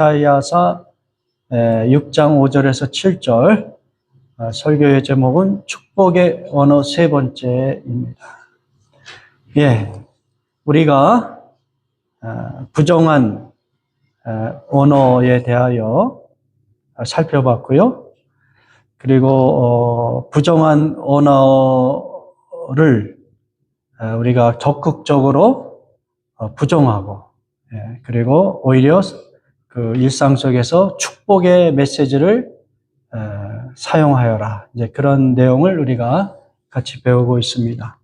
이사야서 6장 5절에서 7절 설교의 제목은 축복의 언어 세 번째입니다. 우리가 부정한 언어에 대하여 살펴봤고요. 그리고 부정한 언어를 우리가 적극적으로 부정하고, 그리고 오히려 그 일상 속에서 축복의 메시지를 사용하여라. 이제 그런 내용을 우리가 같이 배우고 있습니다.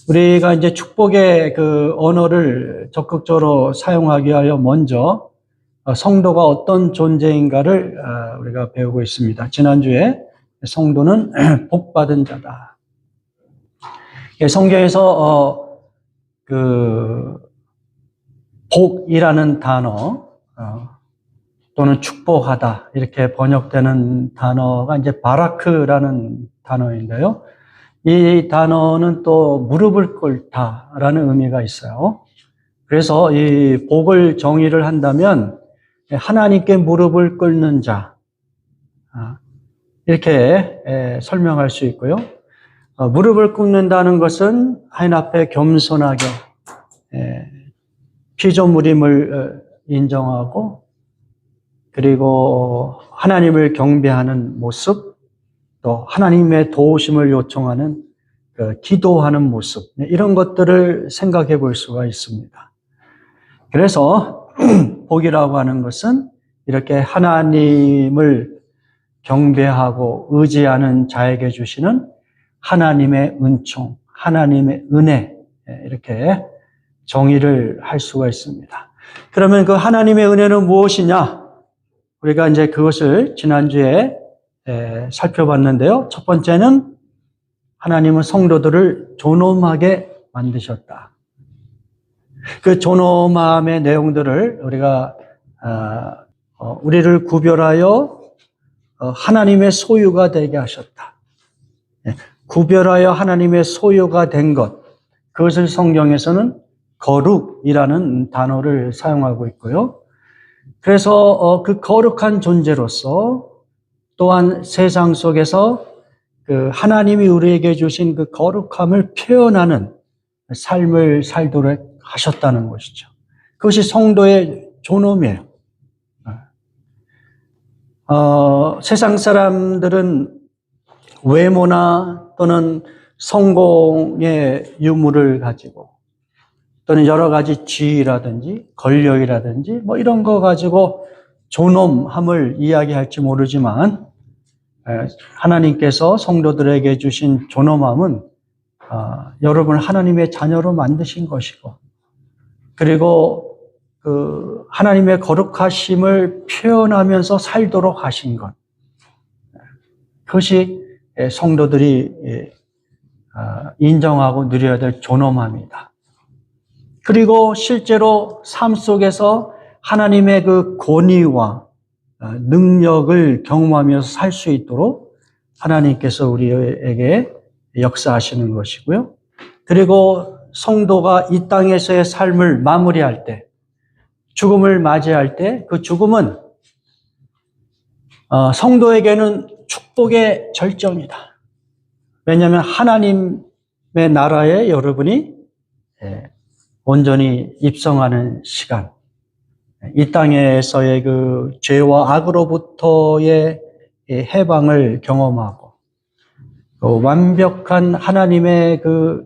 우리가 이제 축복의 그 언어를 적극적으로 사용하기 위하여 먼저 성도가 어떤 존재인가를 우리가 배우고 있습니다. 지난주에 성도는 복받은 자다. 성경에서 그 복이라는 단어 또는 축복하다 이렇게 번역되는 단어가 이제 바라크라는 단어인데요. 이 단어는 또 무릎을 꿇다라는 의미가 있어요. 그래서 이 복을 정의를 한다면 하나님께 무릎을 꿇는 자 이렇게 설명할 수 있고요. 무릎을 꿇는다는 것은 하나님 앞에 겸손하게 피조물임을 인정하고, 그리고 하나님을 경배하는 모습, 또 하나님의 도우심을 요청하는 기도하는 모습, 이런 것들을 생각해 볼 수가 있습니다. 그래서 복이라고 하는 것은 이렇게 하나님을 경배하고 의지하는 자에게 주시는 하나님의 은총, 하나님의 은혜, 이렇게 정의를 할 수가 있습니다. 그러면 그 하나님의 은혜는 무엇이냐? 우리가 이제 그것을 지난주에 살펴봤는데요. 첫 번째는 하나님은 성도들을 존엄하게 만드셨다. 그 존엄함의 내용들을 우리가 우리를 구별하여 하나님의 소유가 되게 하셨다. 구별하여 하나님의 소유가 된 것, 그것을 성경에서는 거룩이라는 단어를 사용하고 있고요. 그래서 그 거룩한 존재로서 또한 세상 속에서 그 하나님이 우리에게 주신 그 거룩함을 표현하는 삶을 살도록 하셨다는 것이죠. 그것이 성도의 존엄이에요. 세상 사람들은 외모나 또는 성공의 유무를 가지고 또는 여러 가지 지위라든지 권력이라든지 뭐 이런 거 가지고 존엄함을 이야기할지 모르지만 하나님께서 성도들에게 주신 존엄함은 여러분을 하나님의 자녀로 만드신 것이고, 그리고 그 하나님의 거룩하심을 표현하면서 살도록 하신 것, 그것이 성도들이 인정하고 누려야 될 존엄함이다. 그리고 실제로 삶 속에서 하나님의 그 권위와 능력을 경험하면서 살 수 있도록 하나님께서 우리에게 역사하시는 것이고요. 그리고 성도가 이 땅에서의 삶을 마무리할 때, 죽음을 맞이할 때 그 죽음은 성도에게는 축복의 절정이다. 왜냐하면 하나님의 나라에 여러분이 온전히 입성하는 시간, 이 땅에서의 그 죄와 악으로부터의 해방을 경험하고, 완벽한 하나님의 그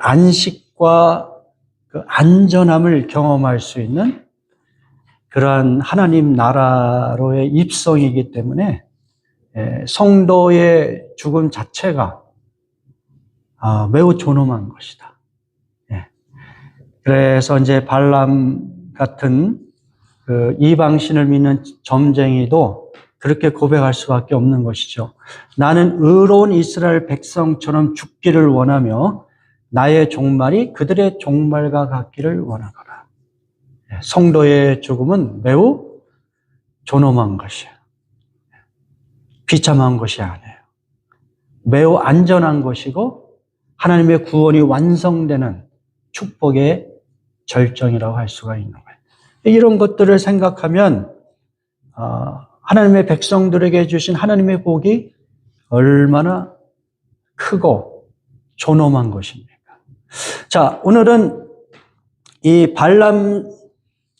안식과 그 안전함을 경험할 수 있는 그러한 하나님 나라로의 입성이기 때문에 성도의 죽음 자체가 매우 존엄한 것이다. 그래서 이제 발람 같은 그 이방신을 믿는 점쟁이도 그렇게 고백할 수밖에 없는 것이죠. 나는 의로운 이스라엘 백성처럼 죽기를 원하며 나의 종말이 그들의 종말과 같기를 원하노라. 성도의 죽음은 매우 존엄한 것이에요. 비참한 것이 아니에요. 매우 안전한 것이고 하나님의 구원이 완성되는 축복의 절정이라고 할 수가 있는 거예요. 이런 것들을 생각하면 하나님의 백성들에게 주신 하나님의 복이 얼마나 크고 존엄한 것입니까? 자, 오늘은 이 발람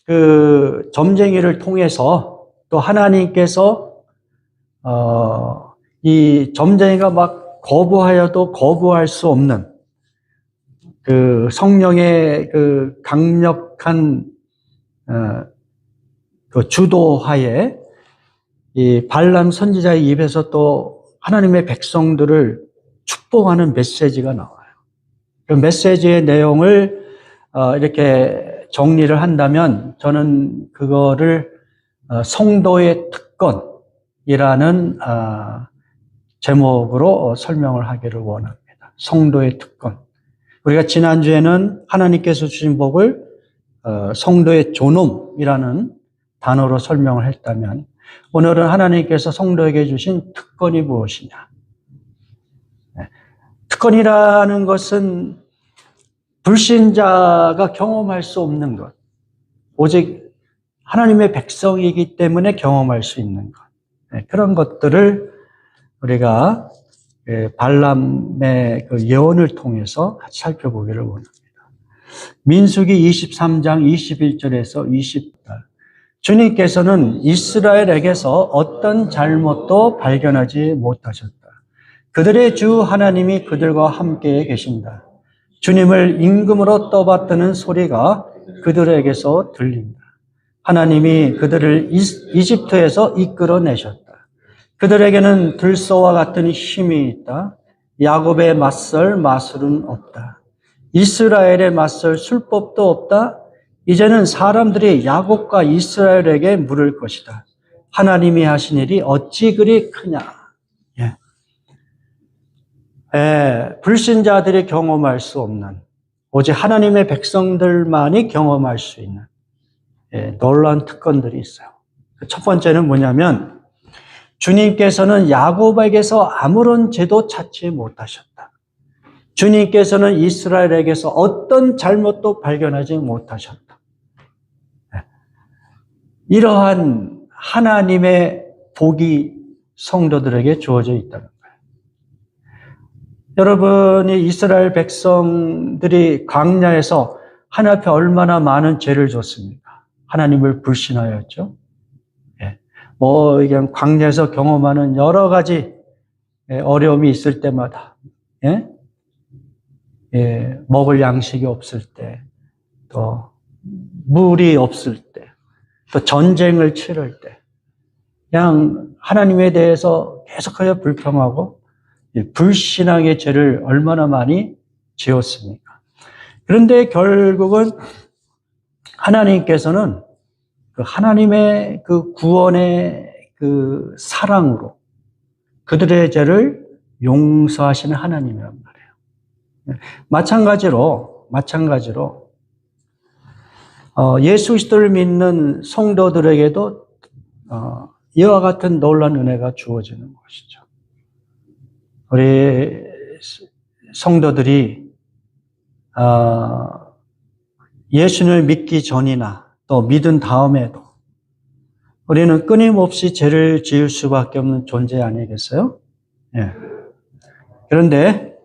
그 점쟁이를 통해서 또 하나님께서 이 점쟁이가 막 거부하여도 거부할 수 없는 그 성령의 그 강력한 그 주도하에 이 발람 선지자의 입에서 또 하나님의 백성들을 축복하는 메시지가 나와요. 그 메시지의 내용을 이렇게 정리를 한다면 저는 그거를 성도의 특권이라는 제목으로 설명을 하기를 원합니다. 성도의 특권. 우리가 지난주에는 하나님께서 주신 복을 성도의 존엄이라는 단어로 설명을 했다면 오늘은 하나님께서 성도에게 주신 특권이 무엇이냐. 특권이라는 것은 불신자가 경험할 수 없는 것. 오직 하나님의 백성이기 때문에 경험할 수 있는 것. 그런 것들을 우리가 발람의 그 예언을 통해서 같이 살펴보기를 원합니다. 민수기 23장 21절에서 20절. 주님께서는 이스라엘에게서 어떤 잘못도 발견하지 못하셨다. 그들의 주 하나님이 그들과 함께 계신다. 주님을 임금으로 떠받드는 소리가 그들에게서 들린다. 하나님이 그들을 이집트에서 이끌어내셨다. 그들에게는 들소와 같은 힘이 있다. 야곱에 맞설 마술은 없다. 이스라엘에 맞설 술법도 없다. 이제는 사람들이 야곱과 이스라엘에게 물을 것이다. 하나님이 하신 일이 어찌 그리 크냐. 불신자들이 경험할 수 없는 오직 하나님의 백성들만이 경험할 수 있는 놀라운 특권들이 있어요. 첫 번째는 뭐냐면 주님께서는 야곱에게서 아무런 죄도 찾지 못하셨다. 주님께서는 이스라엘에게서 어떤 잘못도 발견하지 못하셨다. 이러한 하나님의 복이 성도들에게 주어져 있다는 거예요. 여러분이 이스라엘 백성들이 광야에서 하나님 앞에 얼마나 많은 죄를 졌습니까? 하나님을 불신하였죠. 그냥 광야에서 경험하는 여러 가지 어려움이 있을 때마다, 먹을 양식이 없을 때, 또 물이 없을 때, 또 전쟁을 치를 때, 그냥 하나님에 대해서 계속하여 불평하고 불신앙의 죄를 얼마나 많이 지었습니까? 그런데 결국은 하나님께서는 그 하나님의 그 구원의 그 사랑으로 그들의 죄를 용서하시는 하나님이란 말이에요. 마찬가지로 예수 그리스도를 믿는 성도들에게도 이와 같은 놀라운 은혜가 주어지는 것이죠. 우리 성도들이 예수를 믿기 전이나 또 믿은 다음에도 우리는 끊임없이 죄를 지을 수밖에 없는 존재 아니겠어요? 그런데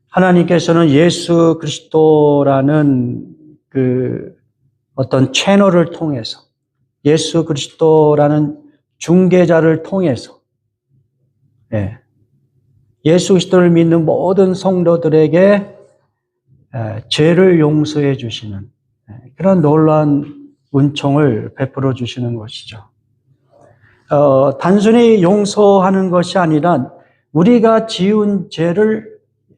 하나님께서는 예수 그리스도라는 그 어떤 채널을 통해서 예수 그리스도라는 중개자를 통해서 예수 그리스도를 믿는 모든 성도들에게 죄를 용서해 주시는 그런 놀라운 은총을 베풀어 주시는 것이죠. 단순히 용서하는 것이 아니라 우리가 지은 죄를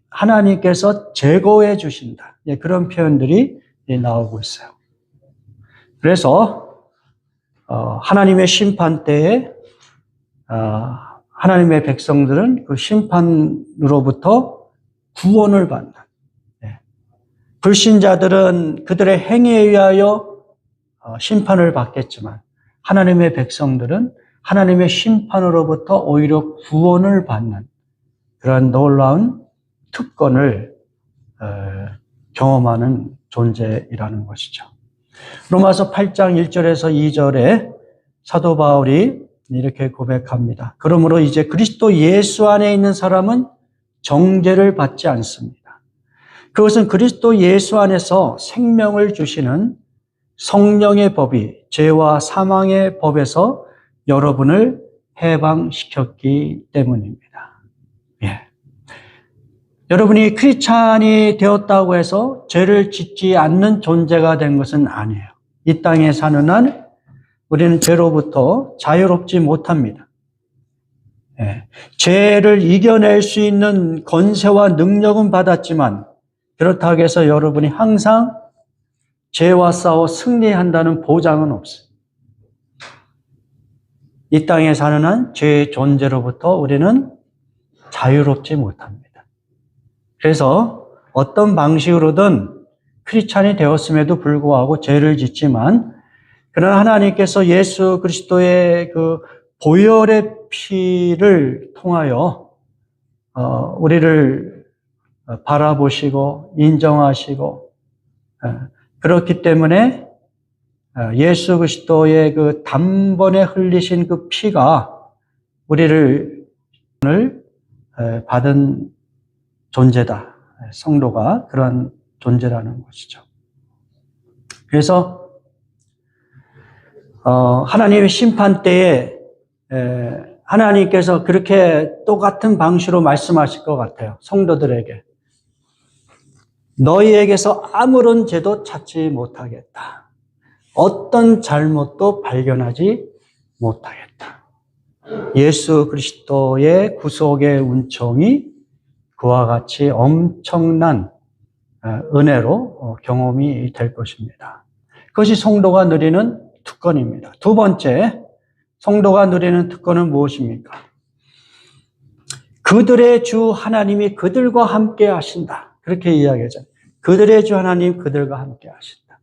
하나님께서 제거해 주신다. 그런 표현들이 나오고 있어요. 그래서 하나님의 심판 때에 하나님의 백성들은 그 심판으로부터 구원을 받는, 불신자들은 그들의 행위에 의하여 심판을 받겠지만 하나님의 백성들은 하나님의 심판으로부터 오히려 구원을 받는 그런 놀라운 특권을 경험하는 존재이라는 것이죠. 로마서 8장 1절에서 2절에 사도 바울이 이렇게 고백합니다. 그러므로 이제 그리스도 예수 안에 있는 사람은 정죄를 받지 않습니다. 그것은 그리스도 예수 안에서 생명을 주시는 성령의 법이 죄와 사망의 법에서 여러분을 해방시켰기 때문입니다. 예. 여러분이 크리스찬이 되었다고 해서 죄를 짓지 않는 존재가 된 것은 아니에요. 이 땅에 사는 한 우리는 죄로부터 자유롭지 못합니다. 예. 죄를 이겨낼 수 있는 권세와 능력은 받았지만 그렇다고 해서 여러분이 항상 죄와 싸워 승리한다는 보장은 없어요. 이 땅에 사는 한 죄의 존재로부터 우리는 자유롭지 못합니다. 그래서 어떤 방식으로든 크리스찬이 되었음에도 불구하고 죄를 짓지만 그러나 하나님께서 예수 그리스도의 그 보혈의 피를 통하여 우리를 바라보시고 인정하시고 그렇기 때문에 예수 그리스도의 그 단번에 흘리신 그 피가 우리를 받은 존재다. 성도가 그런 존재라는 것이죠. 그래서 하나님의 심판 때에 하나님께서 그렇게 똑같은 방식으로 말씀하실 것 같아요. 성도들에게. 너희에게서 아무런 죄도 찾지 못하겠다. 어떤 잘못도 발견하지 못하겠다. 예수 그리스도의 구속의 은총이 그와 같이 엄청난 은혜로 경험이 될 것입니다. 그것이 성도가 누리는 특권입니다. 두 번째, 성도가 누리는 특권은 무엇입니까? 그들의 주 하나님이 그들과 함께 하신다. 그렇게 이야기하죠. 그들의 주 하나님 그들과 함께 하신다.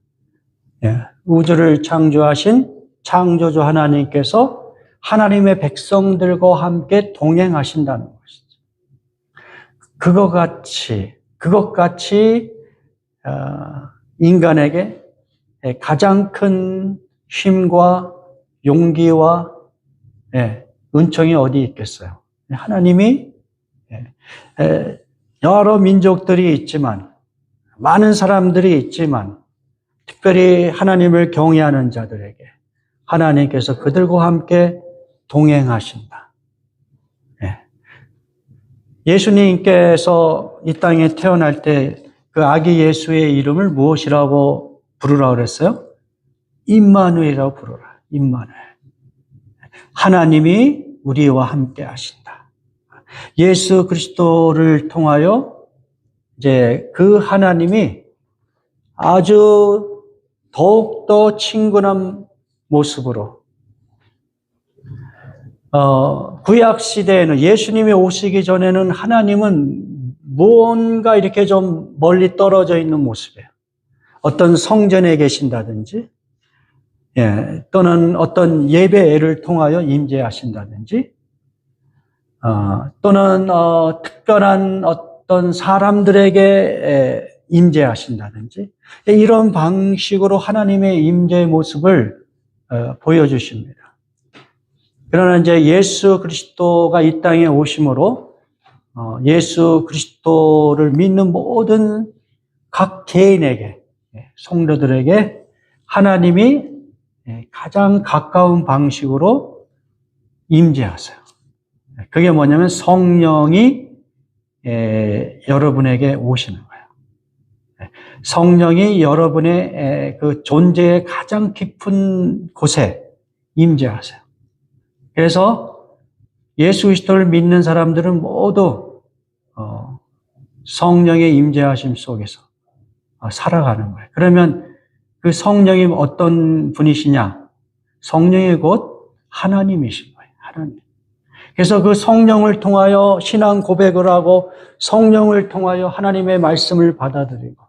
예, 우주를 창조하신 창조주 하나님께서 하나님의 백성들과 함께 동행하신다는 것이죠. 그것같이 인간에게 가장 큰 힘과 용기와 은총이 어디 있겠어요? 하나님이 여러 민족들이 있지만 많은 사람들이 있지만 특별히 하나님을 경외하는 자들에게 하나님께서 그들과 함께 동행하신다. 예수님께서 이 땅에 태어날 때 그 아기 예수의 이름을 무엇이라고 부르라고 그랬어요? 임마누엘이라고 부르라. 임마누엘. 하나님이 우리와 함께 하신다. 예수 그리스도를 통하여 이제 그 하나님이 아주 더욱더 친근한 모습으로 구약 시대에는 예수님이 오시기 전에는 하나님은 뭔가 이렇게 좀 멀리 떨어져 있는 모습이에요. 어떤 성전에 계신다든지, 또는 어떤 예배를 통하여 임재하신다든지, 또는 특별한 어떤 사람들에게 임재하신다든지, 이런 방식으로 하나님의 임재의 모습을 보여주십니다. 그러나 이제 예수 그리스도가 이 땅에 오심으로 예수 그리스도를 믿는 모든 각 개인에게, 성도들에게 하나님이 가장 가까운 방식으로 임재하세요. 그게 뭐냐면 성령이 여러분에게 오시는 거예요. 성령이 여러분의 그 존재의 가장 깊은 곳에 임재하세요. 그래서 예수 그리스도를 믿는 사람들은 모두 성령의 임재하심 속에서 살아가는 거예요. 그러면 그 성령이 어떤 분이시냐? 성령이 곧 하나님이신 거예요. 하나님. 그래서 그 성령을 통하여 신앙 고백을 하고 성령을 통하여 하나님의 말씀을 받아들이고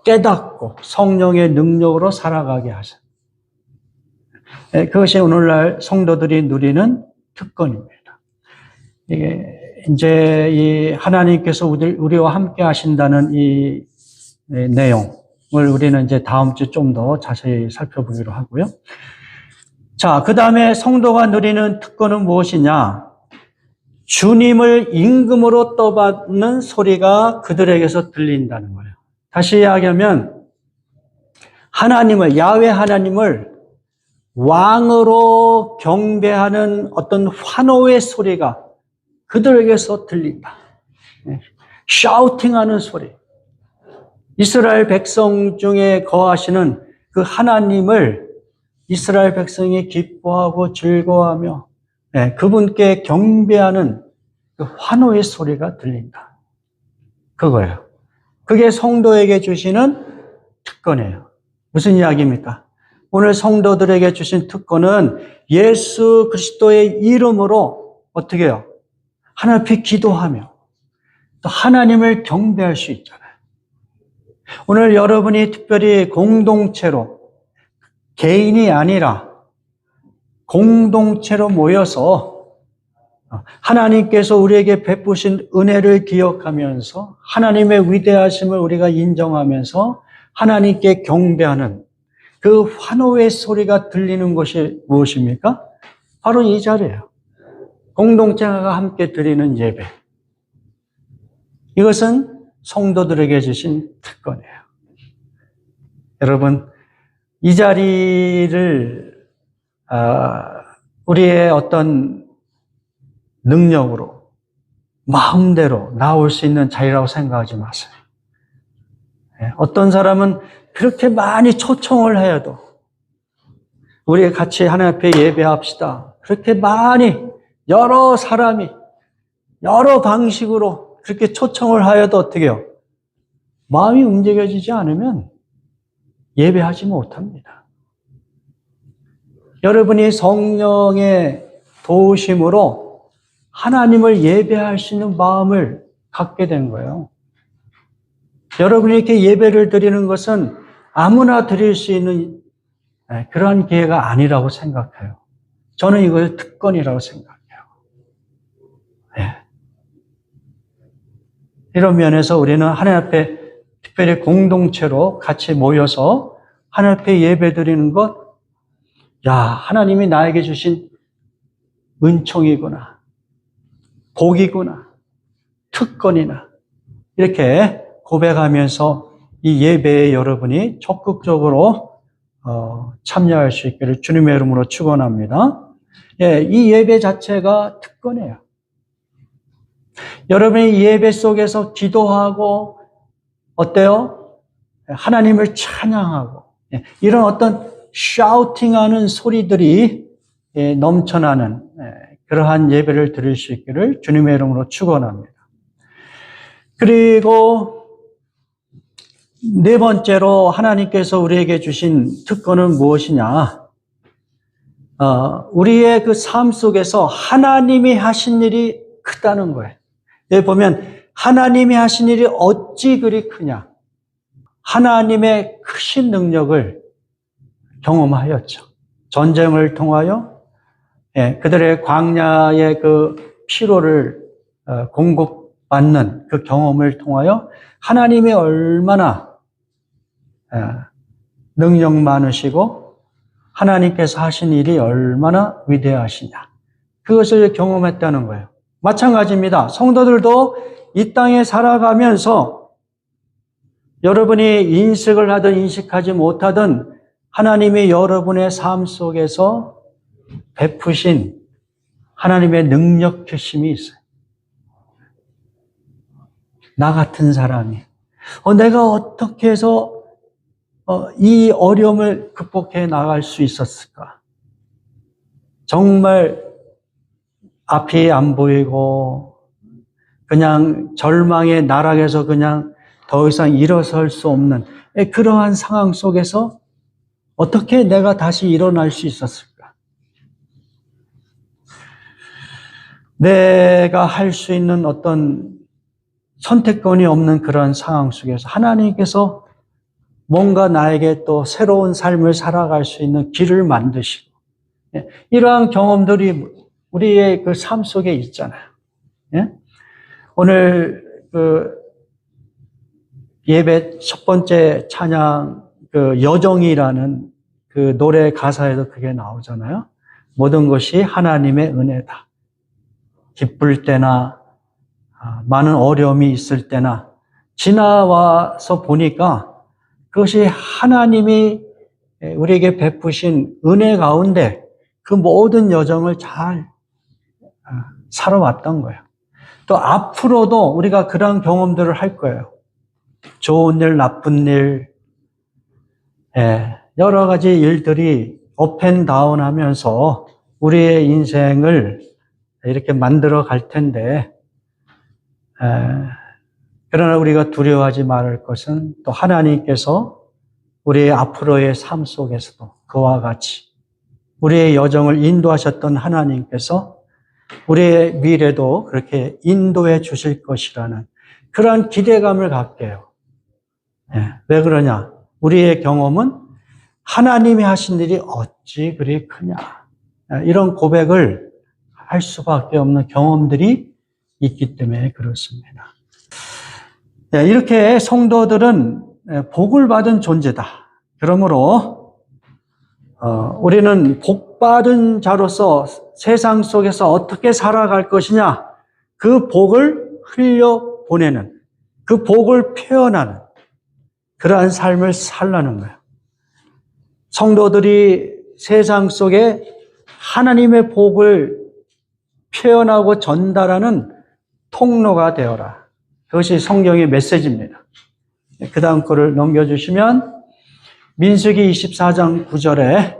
깨닫고 성령의 능력으로 살아가게 하세요. 그것이 오늘날 성도들이 누리는 특권입니다. 이게 이제 이 하나님께서 우리와 함께 하신다는 이 내용, 우리는 이제 다음 주 좀 더 자세히 살펴보기로 하고요. 자, 그 다음에 성도가 누리는 특권은 무엇이냐? 주님을 임금으로 떠받는 소리가 그들에게서 들린다는 거예요. 다시 이야기하면 하나님을, 야훼 하나님을 왕으로 경배하는 어떤 환호의 소리가 그들에게서 들린다. 샤우팅하는 소리. 이스라엘 백성 중에 거하시는 그 하나님을 이스라엘 백성이 기뻐하고 즐거워하며 그분께 경배하는 그 환호의 소리가 들린다. 그거예요. 그게 성도에게 주시는 특권이에요. 무슨 이야기입니까? 오늘 성도들에게 주신 특권은 예수 그리스도의 이름으로 어떻게 해요? 하나님 앞에 기도하며 또 하나님을 경배할 수 있잖아요. 오늘 여러분이 특별히 공동체로, 개인이 아니라 공동체로 모여서 하나님께서 우리에게 베푸신 은혜를 기억하면서 하나님의 위대하심을 우리가 인정하면서 하나님께 경배하는 그 환호의 소리가 들리는 것이 무엇입니까? 바로 이 자리예요. 공동체가 함께 드리는 예배. 이것은 성도들에게 주신 특권이에요. 여러분, 이 자리를 우리의 어떤 능력으로 마음대로 나올 수 있는 자리라고 생각하지 마세요. 어떤 사람은 그렇게 많이 초청을 해도 우리 같이 하나님 앞에 예배합시다. 그렇게 많이 여러 사람이 여러 방식으로 그렇게 초청을 하여도 어떻게 해요? 마음이 움직여지지 않으면 예배하지 못합니다. 여러분이 성령의 도우심으로 하나님을 예배할 수 있는 마음을 갖게 된 거예요. 여러분이 이렇게 예배를 드리는 것은 아무나 드릴 수 있는 그러한 기회가 아니라고 생각해요. 저는 이걸 특권이라고 생각해요. 이런 면에서 우리는 하나님 앞에 특별히 공동체로 같이 모여서 하나님 앞에 예배 드리는 것, 하나님이 나에게 주신 은총이구나, 복이구나, 특권이나 이렇게 고백하면서 이 예배에 여러분이 적극적으로 참여할 수 있기를 주님의 이름으로 축원합니다. 이 예배 자체가 특권이에요. 여러분이 예배 속에서 기도하고 어때요? 하나님을 찬양하고 이런 어떤 샤우팅하는 소리들이 넘쳐나는 그러한 예배를 드릴 수 있기를 주님의 이름으로 축원합니다. 그리고 네 번째로 하나님께서 우리에게 주신 특권은 무엇이냐? 우리의 그 삶 속에서 하나님이 하신 일이 크다는 거예요. 여기 보면 하나님이 하신 일이 어찌 그리 크냐? 하나님의 크신 능력을 경험하였죠. 전쟁을 통하여 그들의 광야의 그 피로를 공급받는 그 경험을 통하여 하나님이 얼마나 능력 많으시고 하나님께서 하신 일이 얼마나 위대하시냐. 그것을 경험했다는 거예요. 마찬가지입니다. 성도들도 이 땅에 살아가면서 여러분이 인식을 하든 인식하지 못하든 하나님이 여러분의 삶 속에서 베푸신 하나님의 능력 주심이 있어요. 나 같은 사람이 내가 어떻게 해서 이 어려움을 극복해 나갈 수 있었을까? 정말 앞이 안 보이고 그냥 절망의 나락에서 그냥 더 이상 일어설 수 없는 그러한 상황 속에서 어떻게 내가 다시 일어날 수 있었을까? 내가 할 수 있는 어떤 선택권이 없는 그런 상황 속에서 하나님께서 뭔가 나에게 또 새로운 삶을 살아갈 수 있는 길을 만드시고 이러한 경험들이 우리의 그 삶 속에 있잖아요. 오늘 예배 첫 번째 찬양 그 여정이라는 그 노래 가사에도 그게 나오잖아요. 모든 것이 하나님의 은혜다. 기쁠 때나 많은 어려움이 있을 때나 지나와서 보니까 그것이 하나님이 우리에게 베푸신 은혜 가운데 그 모든 여정을 잘 살아왔던 거예요. 또 앞으로도 우리가 그런 경험들을 할 거예요. 좋은 일, 나쁜 일, 여러 가지 일들이 업앤다운 하면서 우리의 인생을 이렇게 만들어 갈 텐데, 그러나 우리가 두려워하지 말을 것은 또 하나님께서 우리의 앞으로의 삶 속에서도 그와 같이 우리의 여정을 인도하셨던 하나님께서 우리의 미래도 그렇게 인도해 주실 것이라는 그러한 기대감을 갖게 해요. 왜 그러냐? 우리의 경험은 하나님이 하신 일이 어찌 그리 크냐. 이런 고백을 할 수밖에 없는 경험들이 있기 때문에 그렇습니다. 이렇게 성도들은 복을 받은 존재다. 그러므로 우리는 복받은 자로서 세상 속에서 어떻게 살아갈 것이냐, 그 복을 흘려보내는, 그 복을 표현하는 그러한 삶을 살라는 거예요. 성도들이 세상 속에 하나님의 복을 표현하고 전달하는 통로가 되어라. 그것이 성경의 메시지입니다. 그 다음 거를 넘겨주시면 민수기 24장 9절에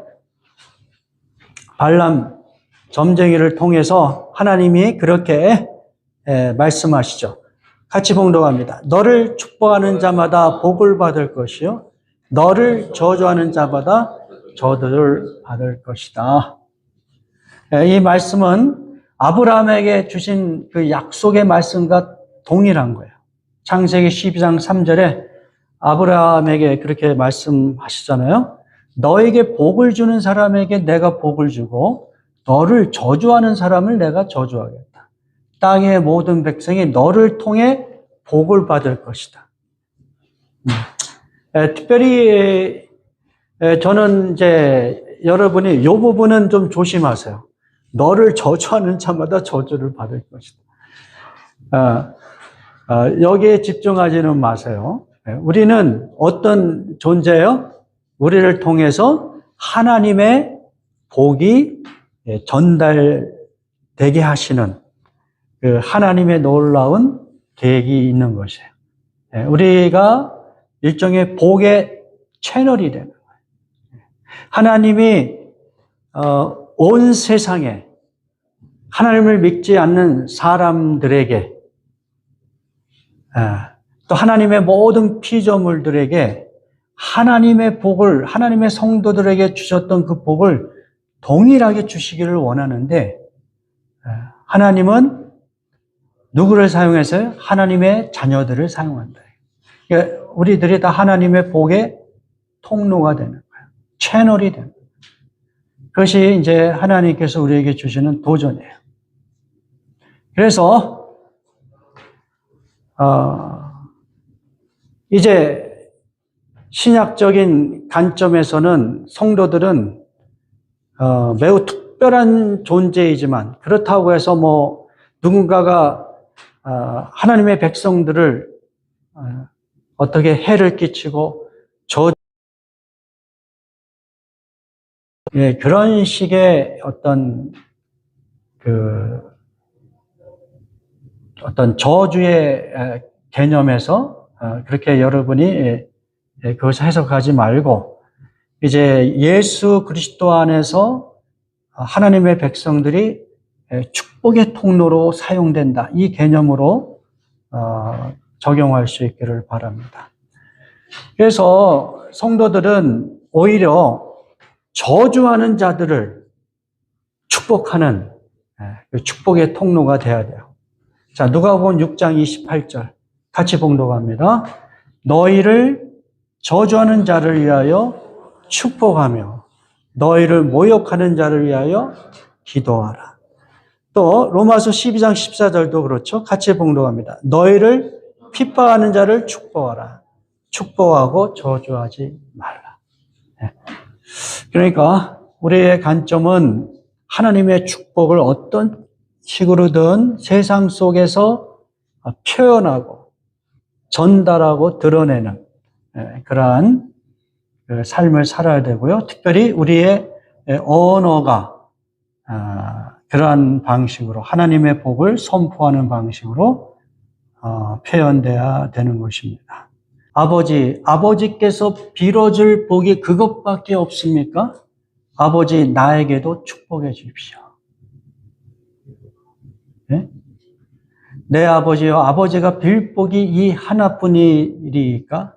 발람 점쟁이를 통해서 하나님이 그렇게 말씀하시죠. 같이 봉독합니다. 너를 축복하는 자마다 복을 받을 것이요 너를 저주하는 자마다 저주를 받을 것이다. 이 말씀은 아브라함에게 주신 그 약속의 말씀과 동일한 거예요. 창세기 12장 3절에 아브라함에게 그렇게 말씀하시잖아요. 너에게 복을 주는 사람에게 내가 복을 주고 너를 저주하는 사람을 내가 저주하겠다. 땅의 모든 백성이 너를 통해 복을 받을 것이다. 특별히 저는 이제 여러분이 이 부분은 좀 조심하세요. 너를 저주하는 자마다 저주를 받을 것이다. 여기에 집중하지는 마세요. 우리는 어떤 존재예요? 우리를 통해서 하나님의 복이 전달되게 하시는 그 하나님의 놀라운 계획이 있는 것이에요. 우리가 일종의 복의 채널이 되는 거예요. 하나님이 온 세상에 하나님을 믿지 않는 사람들에게 또 하나님의 모든 피조물들에게 하나님의 복을 하나님의 성도들에게 주셨던 그 복을 동일하게 주시기를 원하는데 하나님은 누구를 사용해서요? 하나님의 자녀들을 사용한다. 그러니까 우리들이 다 하나님의 복의 통로가 되는 거예요. 채널이 되는 거예요. 그것이 이제 하나님께서 우리에게 주시는 도전이에요. 그래서 이제 신약적인 관점에서는 성도들은 매우 특별한 존재이지만 그렇다고 해서 뭐 누군가가 하나님의 백성들을 어떻게 해를 끼치고 그런 식의 어떤 저주의 개념에서 그렇게 여러분이 그것을 해석하지 말고 이제 예수 그리스도 안에서 하나님의 백성들이 축복의 통로로 사용된다. 이 개념으로 적용할 수 있기를 바랍니다. 그래서 성도들은 오히려 저주하는 자들을 축복하는 축복의 통로가 되어야 돼요. 자, 누가복음 6장 28절 같이 봉독합니다. 너희를 저주하는 자를 위하여 축복하며 너희를 모욕하는 자를 위하여 기도하라. 또 로마서 12장 14절도 그렇죠. 같이 봉독합니다. 너희를 핍박하는 자를 축복하라. 축복하고 저주하지 말라. 그러니까 우리의 관점은 하나님의 축복을 어떤 식으로든 세상 속에서 표현하고 전달하고 드러내는 그러한 삶을 살아야 되고요. 특별히 우리의 언어가 그러한 방식으로 하나님의 복을 선포하는 방식으로 표현돼야 되는 것입니다. 아버지께서 빌어줄 복이 그것밖에 없습니까? 아버지, 나에게도 축복해 주십시오. 네? 내 아버지여, 아버지가 빌 복이 이 하나뿐이리까?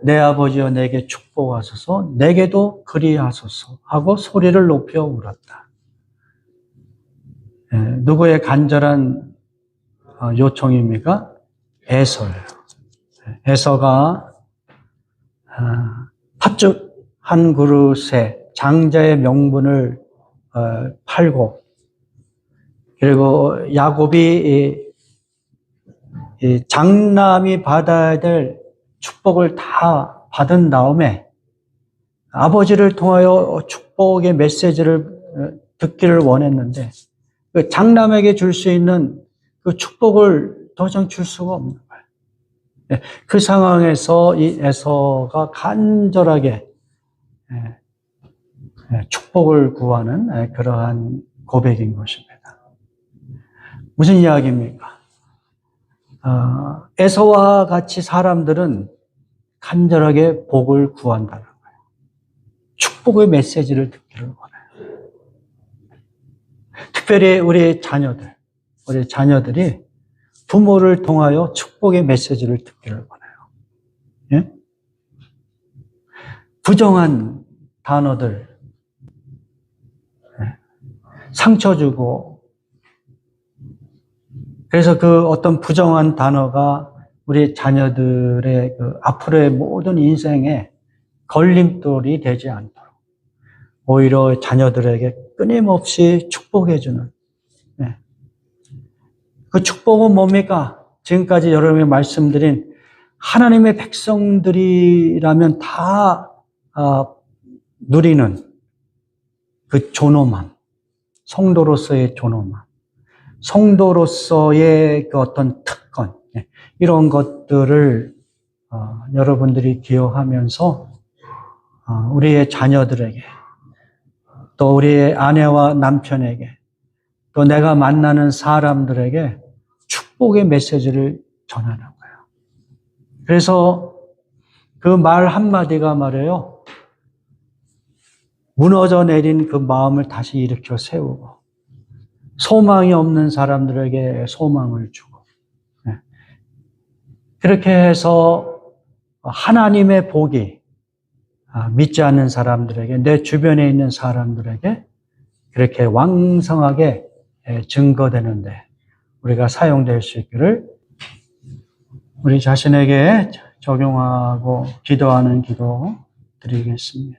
내 아버지여, 내게 축복하소서, 내게도 그리하소서 하고 소리를 높여 울었다. 누구의 간절한 요청입니까? 에서예요. 에서가 팥죽 한 그릇에 장자의 명분을 팔고, 그리고 야곱이 장남이 받아야 될 축복을 다 받은 다음에 아버지를 통하여 축복의 메시지를 듣기를 원했는데 그 장남에게 줄 수 있는 그 축복을 더 이상 줄 수가 없는 거예요. 그 상황에서 이 에서가 간절하게 축복을 구하는 그러한 고백인 것입니다. 무슨 이야기입니까? 에서와 같이 사람들은 간절하게 복을 구한다는 거예요. 축복의 메시지를 듣기를 원해요. 특별히 우리 자녀들이 부모를 통하여 축복의 메시지를 듣기를 원해요. 예? 부정한 단어들, 상처 주고, 그래서 그 어떤 부정한 단어가 우리 자녀들의 그 앞으로의 모든 인생에 걸림돌이 되지 않도록 오히려 자녀들에게 끊임없이 축복해주는, 그 축복은 뭡니까? 지금까지 여러분이 말씀드린 하나님의 백성들이라면 다 누리는 그 존엄함, 성도로서의 존엄함, 성도로서의 그 어떤 특권, 이런 것들을 여러분들이 기억하면서 우리의 자녀들에게, 또 우리의 아내와 남편에게, 또 내가 만나는 사람들에게 축복의 메시지를 전하는 거예요. 그래서 그 말 한마디가 말이에요, 무너져 내린 그 마음을 다시 일으켜 세우고, 소망이 없는 사람들에게 소망을 주고, 그렇게 해서 하나님의 복이 믿지 않는 사람들에게, 내 주변에 있는 사람들에게 그렇게 왕성하게 증거되는데 우리가 사용될 수 있기를 우리 자신에게 적용하고 기도하는 기도 드리겠습니다.